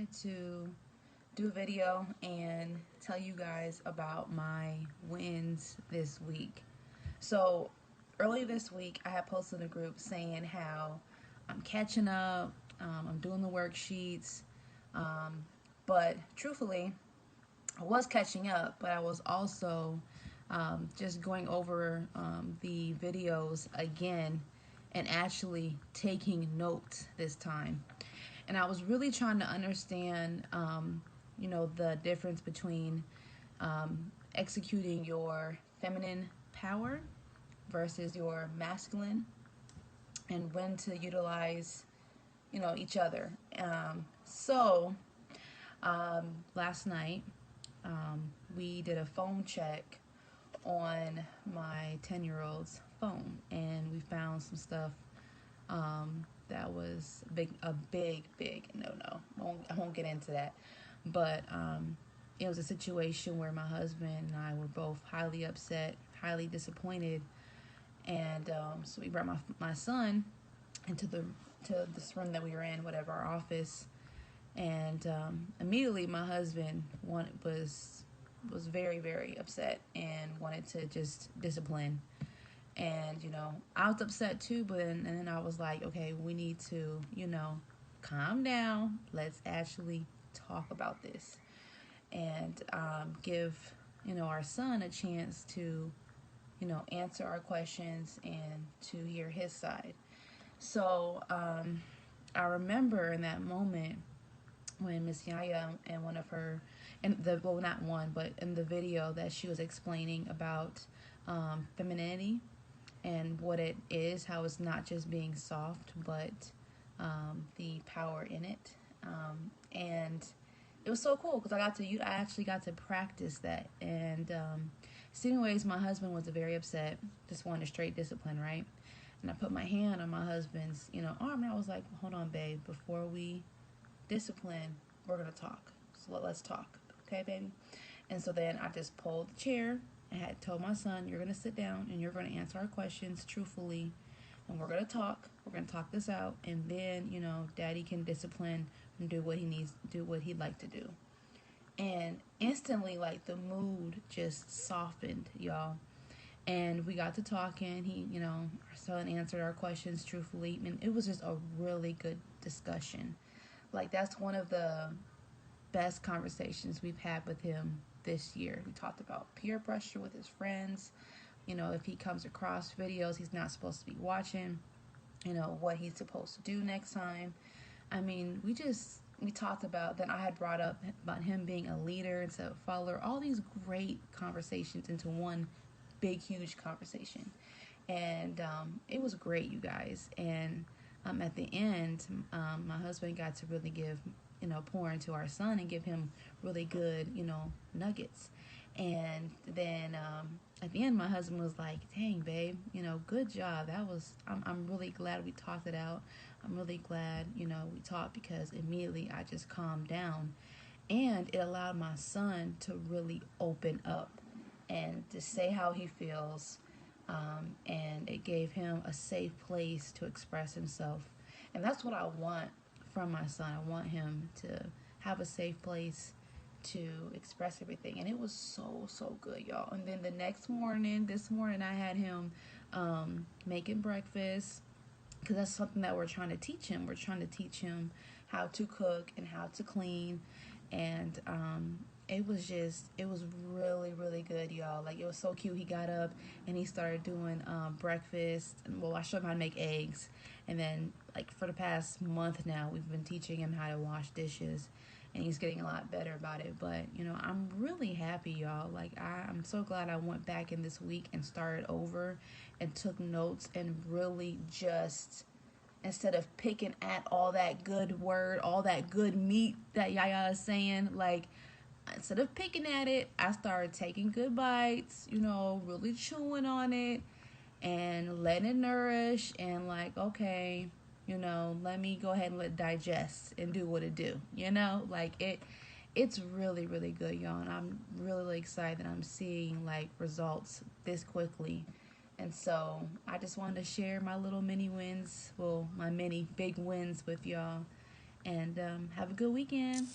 wanted to do a video and tell you guys about my wins this week. So, earlier this week, I had posted in a group saying how I'm catching up, I'm doing the worksheets, um, but truthfully, I was catching up, but I was also just going over the videos again and actually taking notes this time. And I was really trying to understand, the difference between executing your feminine power versus your masculine, and when to utilize, each other. Last night, we did a phone check on my 10-year-old's phone, and we found some stuff that was big no. I won't get into that, but it was a situation where my husband and I were both highly upset, highly disappointed, and so we brought my son into this room that we were in, whatever, our office, and immediately my husband was very, very upset and wanted to just discipline. And I was upset too, but then I was like, okay, we need to calm down, let's actually talk about this, and give our son a chance to answer our questions and to hear his side. So I remember in that moment when Miss Yaya and one of her, not one, but in the video that she was explaining about femininity and what it is, how it's not just being soft, but the power in it. And it was so cool because I actually got to practice that. And so anyways, my husband was very upset, just wanted straight discipline, right? And I put my hand on my husband's, arm, and I was like, hold on, babe, before we discipline, we're going to talk. So let's talk, okay, baby? And so then I just pulled the chair and had told my son, you're going to sit down and you're going to answer our questions truthfully, and we're going to talk. We're going to talk this out, and then, daddy can discipline and do what he needs, do what he'd like to do. And instantly, like, the mood just softened, y'all. And we got to talking. Our son answered our questions truthfully, and it was just a really good discussion. Like, that's one of the best conversations we've had with him this year. We talked about peer pressure with his friends. If he comes across videos he's not supposed to be watching, what he's supposed to do next time. I mean, we talked about, then I had brought up about him being a leader instead of a follower, all these great conversations into one big, huge conversation. And it was great, you guys. And at the end, my husband got to really give, pour into our son and give him really good, nuggets. And then at the end, my husband was like, dang, babe, good job. I'm really glad we talked it out. I'm really glad, we talked, because immediately I just calmed down. And it allowed my son to really open up and to say how he feels. And it gave him a safe place to express himself. And that's what I want from my son. I want him to have a safe place to express everything. And it was so good, y'all. And then this morning I had him making breakfast, because that's something that we're trying to teach him. We're trying to teach him how to cook and how to clean. And it was really, really good, y'all. Like, it was so cute. He got up and he started doing breakfast. Well, I showed him how to make eggs. And then, like, for the past month now, we've been teaching him how to wash dishes. And he's getting a lot better about it. But, I'm really happy, y'all. Like, I'm so glad I went back in this week and started over and took notes and really just, instead of picking at all that good word, all that good meat that Yaya is saying, like, instead of picking at it, I started taking good bites, really chewing on it and letting it nourish, and like, okay, let me go ahead and let it digest and do what it do, like it's really, really good, y'all. And I'm really excited that I'm seeing like results this quickly. And so I just wanted to share my little mini wins, well, my many big wins with y'all. And have a good weekend.